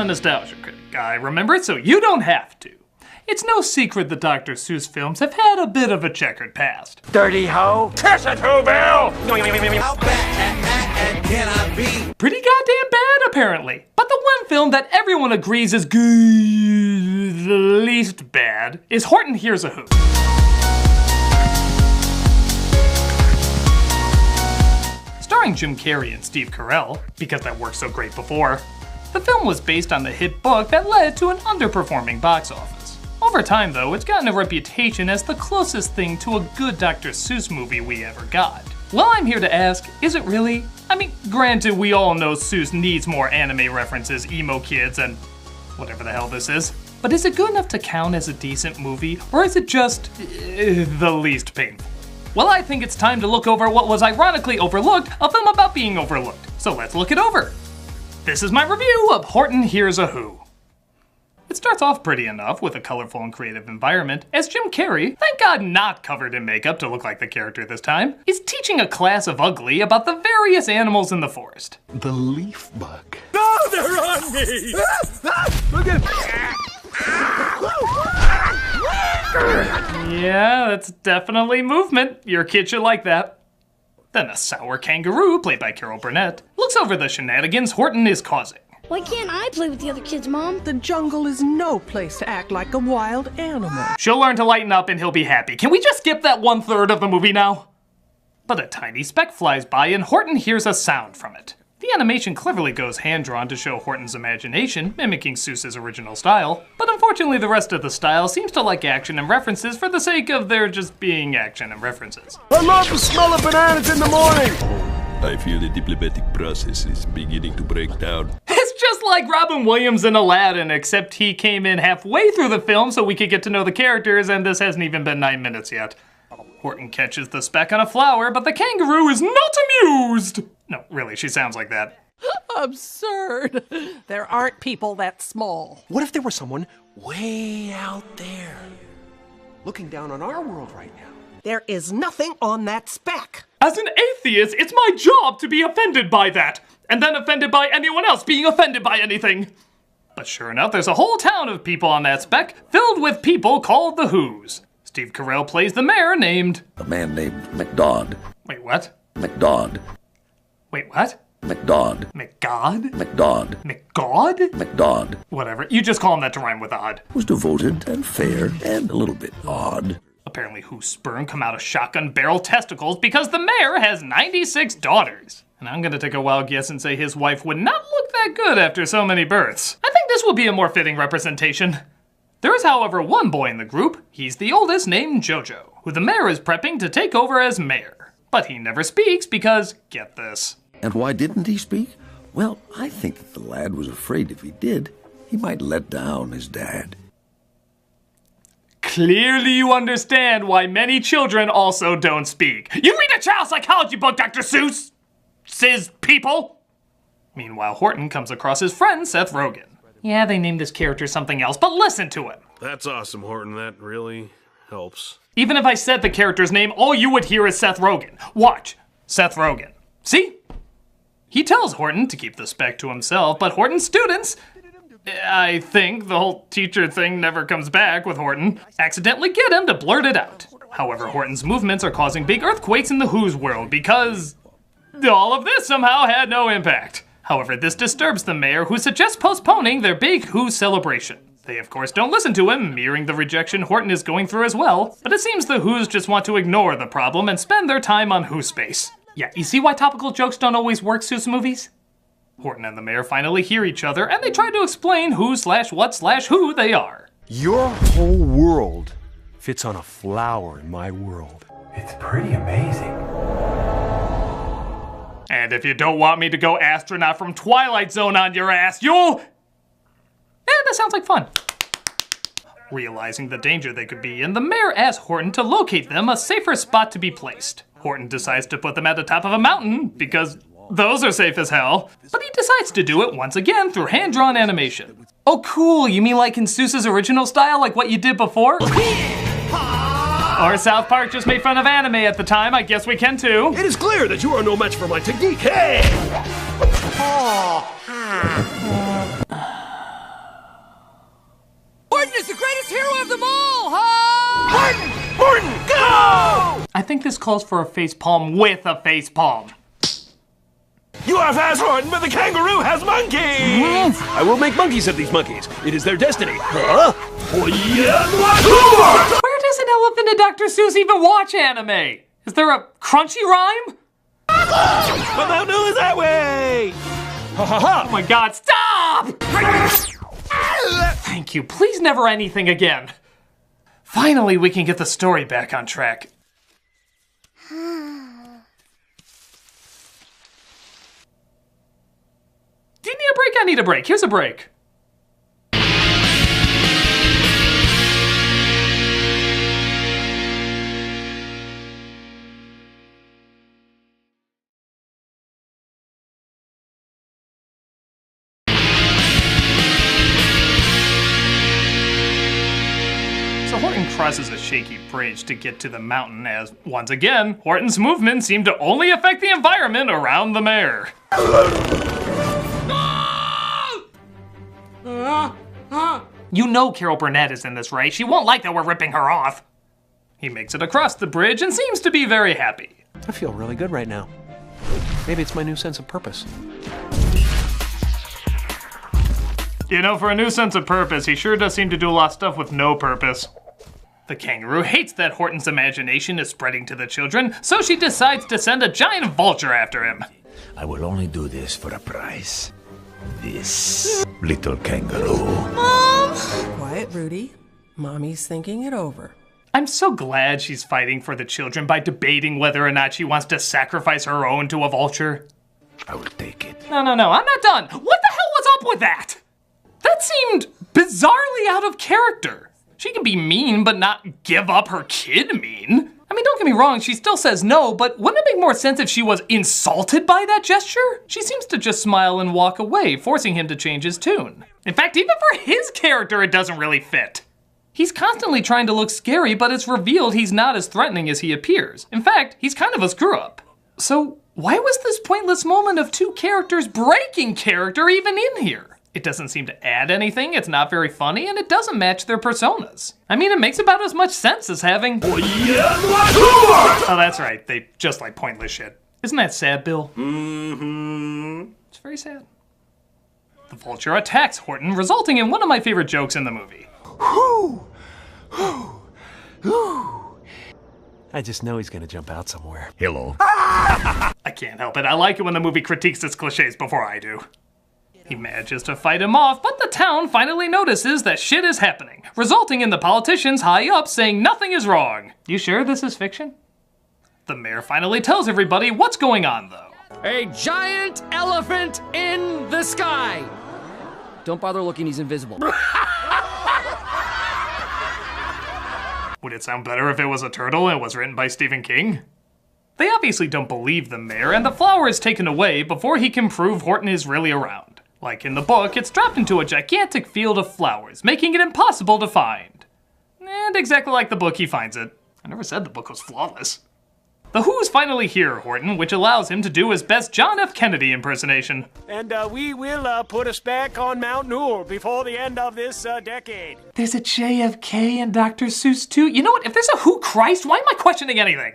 a nostalgia critic. I remember it so you don't have to. It's no secret the Dr. Seuss films have had a bit of a checkered past. Dirty hoe! Kiss it, Who Bill! How bad can I be? Pretty goddamn bad, apparently. But the one film that everyone agrees is the least bad is Horton Hears a Who. Starring Jim Carrey and Steve Carell, because that worked so great before, the film was based on the hit book that led to an underperforming box office. Over time, though, it's gotten a reputation as the closest thing to a good Dr. Seuss movie we ever got. Well, I'm here to ask, is it really? I mean, granted, we all know Seuss needs more anime references, emo kids, and whatever the hell this is. But is it good enough to count as a decent movie, or is it just the least painful? Well, I think it's time to look over what was ironically overlooked, a film about being overlooked. So let's look it over. This is my review of Horton Hears a Who. It starts off pretty enough with a colorful and creative environment as Jim Carrey, thank God not covered in makeup to look like the character this time, is teaching a class of ugly about the various animals in the forest. The leaf bug. No, they're on me! Look at... Yeah, that's definitely movement. Your kid should like that. Then a sour kangaroo, played by Carol Burnett, looks over the shenanigans Horton is causing. Why can't I play with the other kids, Mom? The jungle is no place to act like a wild animal. She'll learn to lighten up and he'll be happy. Can we just skip that 1/3 of the movie now? But a tiny speck flies by and Horton hears a sound from it. The animation cleverly goes hand-drawn to show Horton's imagination, mimicking Seuss's original style, but unfortunately the rest of the style seems to like action and references for the sake of there just being action and references. I love the smell of bananas in the morning! I feel the diplomatic process is beginning to break down. It's just like Robin Williams in Aladdin, except he came in halfway through the film so we could get to know the characters, and this hasn't even been 9 minutes yet. Horton catches the speck on a flower, but the kangaroo is not amused! No, really, she sounds like that. Absurd. There aren't people that small. What if there was someone way out there, looking down on our world right now? There is nothing on that speck. As an atheist, it's my job to be offended by that, and then offended by anyone else being offended by anything. But sure enough, there's a whole town of people on that speck, filled with people called the Who's. Steve Carell plays the mayor named... A man named McDodd. Wait, what? McDodd. Wait, what? McDodd. McGod? McDodd. McGod? McDodd. Whatever, you just call him that to rhyme with odd. Was devoted and fair and a little bit odd. Apparently Who's sperm come out of shotgun barrel testicles because the mayor has 96 daughters. And I'm gonna take a wild guess and say his wife would not look that good after so many births. I think this will be a more fitting representation. There is, however, one boy in the group, he's the oldest, named Jojo, who the mayor is prepping to take over as mayor. But he never speaks because, get this. And why didn't he speak? Well, I think that the lad was afraid if he did, he might let down his dad. Clearly you understand why many children also don't speak. You read a child psychology book, Dr. Seuss! Says people! Meanwhile, Horton comes across his friend, Seth Rogen. Yeah, they named this character something else, but listen to him. That's awesome, Horton. That really helps. Even if I said the character's name, all you would hear is Seth Rogen. Watch. Seth Rogen. See? He tells Horton to keep the speck to himself, but Horton's students, I think the whole teacher thing never comes back with Horton, accidentally get him to blurt it out. However, Horton's movements are causing big earthquakes in the Who's world because all of this somehow had no impact. However, this disturbs the mayor, who suggests postponing their big Who celebration. They of course don't listen to him, mirroring the rejection Horton is going through as well, but it seems the Who's just want to ignore the problem and spend their time on Who space. Yeah, you see why topical jokes don't always work, Seuss movies? Horton and the mayor finally hear each other, and they try to explain who/what/who they are. Your whole world fits on a flower in my world. It's pretty amazing. And if you don't want me to go astronaut from Twilight Zone on your ass, you'll... that sounds like fun. Realizing the danger they could be in, the mayor asks Horton to locate them a safer spot to be placed. Horton decides to put them at the top of a mountain, because those are safe as hell. But he decides to do it once again through hand-drawn animation. Oh cool, you mean like in Seuss's original style, like what you did before? Or South Park just made fun of anime at the time, I guess we can too. It is clear that you are no match for my technique. Hey! Horton, go! I think this calls for a facepalm with a facepalm. You are fast, Horton, but the kangaroo has monkeys! I will make monkeys of these monkeys. It is their destiny. Huh? Where does an elephant and Dr. Seuss even watch anime? Is there a crunchy rhyme? But Mount New is that way! Ha ha ha! Oh my god, stop! Thank you, please never anything again. Finally, we can get the story back on track. Do you need a break? I need a break. Here's a break. So Horton crosses a shaky bridge to get to the mountain as, once again, Horton's movements seem to only affect the environment around the mare. You know Carol Burnett is in this, right? She won't like that we're ripping her off. He makes it across the bridge and seems to be very happy. I feel really good right now. Maybe it's my new sense of purpose. You know, for a new sense of purpose, he sure does seem to do a lot of stuff with no purpose. The kangaroo hates that Horton's imagination is spreading to the children, so she decides to send a giant vulture after him. I will only do this for a prize. This little kangaroo. Quiet, Rudy. Mommy's thinking it over. I'm so glad she's fighting for the children by debating whether or not she wants to sacrifice her own to a vulture. I will take it. No, I'm not done. What the hell was up with that? That seemed bizarrely out of character. She can be mean, but not give up her kid mean. I mean, don't get me wrong, she still says no, but wouldn't it make more sense if she was insulted by that gesture? She seems to just smile and walk away, forcing him to change his tune. In fact, even for his character, it doesn't really fit. He's constantly trying to look scary, but it's revealed he's not as threatening as he appears. In fact, he's kind of a screw-up. So why was this pointless moment of two characters breaking character even in here? It doesn't seem to add anything, it's not very funny, and it doesn't match their personas. I mean, it makes about as much sense as having... Oh, that's right, they just like pointless shit. Isn't that sad, Bill? Mm-hmm. It's very sad. The vulture attacks Horton, resulting in one of my favorite jokes in the movie. I just know he's gonna jump out somewhere. Hello. I can't help it, I like it when the movie critiques its cliches before I do. He manages to fight him off, but the town finally notices that shit is happening, resulting in the politicians high up saying nothing is wrong. You sure this is fiction? The mayor finally tells everybody what's going on, though. A giant elephant in the sky! Don't bother looking, he's invisible. Would it sound better if it was a turtle and was written by Stephen King? They obviously don't believe the mayor, and the flower is taken away before he can prove Horton is really around. Like in the book, it's dropped into a gigantic field of flowers, making it impossible to find. And exactly like the book, he finds it. I never said the book was flawless. The Who's finally here, Horton, which allows him to do his best John F. Kennedy impersonation. And we will put us back on Mount Noor before the end of this decade. There's a JFK in Dr. Seuss too. You know what, if there's a Who Christ, why am I questioning anything?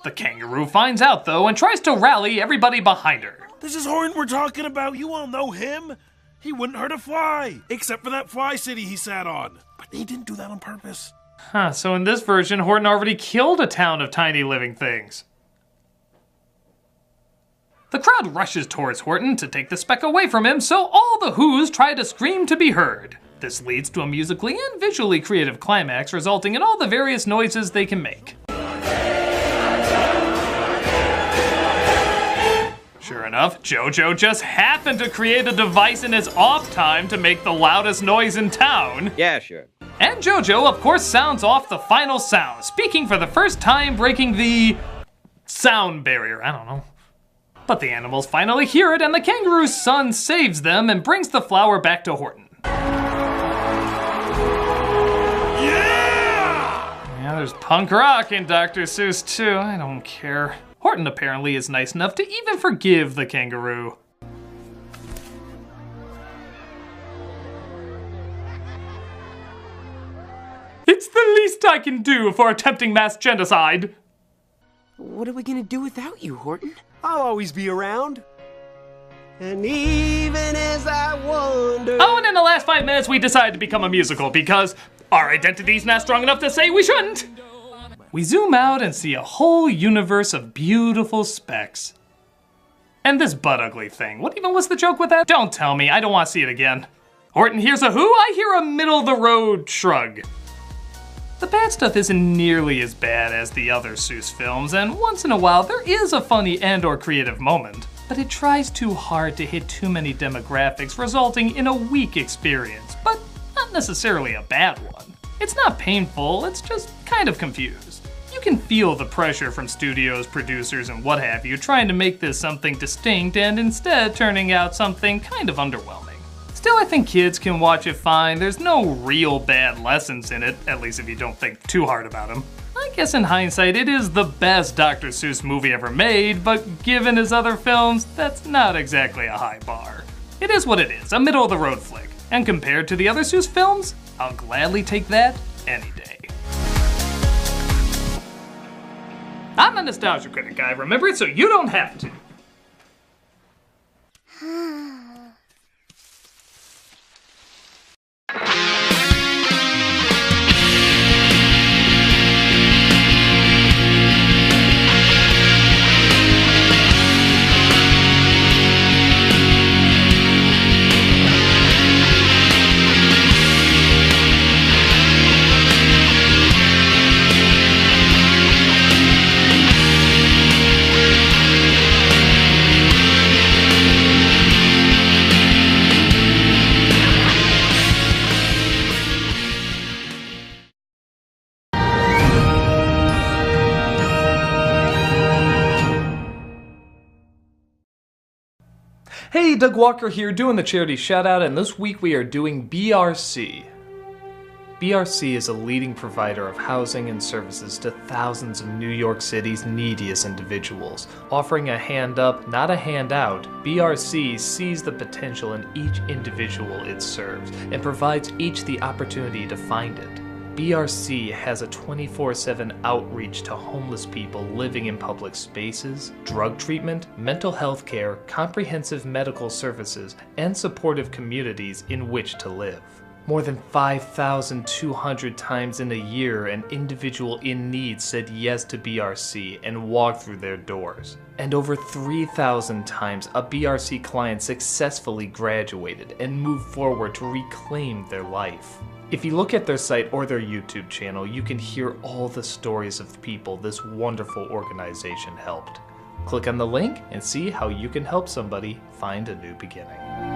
The kangaroo finds out though and tries to rally everybody behind her. This is Horton we're talking about. You all know him. He wouldn't hurt a fly, except for that fly city he sat on. But he didn't do that on purpose. Huh, so in this version, Horton already killed a town of tiny living things. The crowd rushes towards Horton to take the speck away from him, so all the Who's try to scream to be heard. This leads to a musically and visually creative climax, resulting in all the various noises they can make. Sure enough, JoJo just happened to create a device in his off time to make the loudest noise in town. Yeah, sure. And JoJo, of course, sounds off the final sound, speaking for the first time, breaking the sound barrier. I don't know. But the animals finally hear it, and the kangaroo's son saves them and brings the flower back to Horton. Yeah, there's punk rock in Dr. Seuss too. I don't care. Horton apparently is nice enough to even forgive the kangaroo. It's It's the least I can do for attempting mass genocide. What are we gonna do without you, Horton? I'll always be around. And even as I wonder... Oh, and in the last 5 minutes we decided to become a musical because our identity's not strong enough to say we shouldn't. We zoom out and see a whole universe of beautiful specks. And this butt ugly thing, what even was the joke with that? Don't tell me, I don't want to see it again. Horton hears a who? I hear a middle-of-the-road shrug. The bad stuff isn't nearly as bad as the other Seuss films, and once in a while there is a funny and/or creative moment, but it tries too hard to hit too many demographics, resulting in a weak experience, but not necessarily a bad one. It's not painful, it's just kind of confused. You can feel the pressure from studios, producers, and what have you trying to make this something distinct and instead turning out something kind of underwhelming. Still, I think kids can watch it fine. There's no real bad lessons in it, at least if you don't think too hard about them. I guess in hindsight, it is the best Dr. Seuss movie ever made, but given his other films, that's not exactly a high bar. It is what it is, a middle-of-the-road flick, and compared to the other Seuss films, I'll gladly take that any day. I'm a nostalgia critic, I remember it, so you don't have to. Hey, Doug Walker here, doing the charity shoutout, and this week we are doing BRC. BRC is a leading provider of housing and services to thousands of New York City's neediest individuals. Offering a hand up, not a handout, BRC sees the potential in each individual it serves and provides each the opportunity to find it. BRC has a 24/7 outreach to homeless people living in public spaces, drug treatment, mental health care, comprehensive medical services, and supportive communities in which to live. More than 5,200 times in a year, an individual in need said yes to BRC and walked through their doors. And over 3,000 times, a BRC client successfully graduated and moved forward to reclaim their life. If you look at their site or their YouTube channel, you can hear all the stories of people this wonderful organization helped. Click on the link and see how you can help somebody find a new beginning.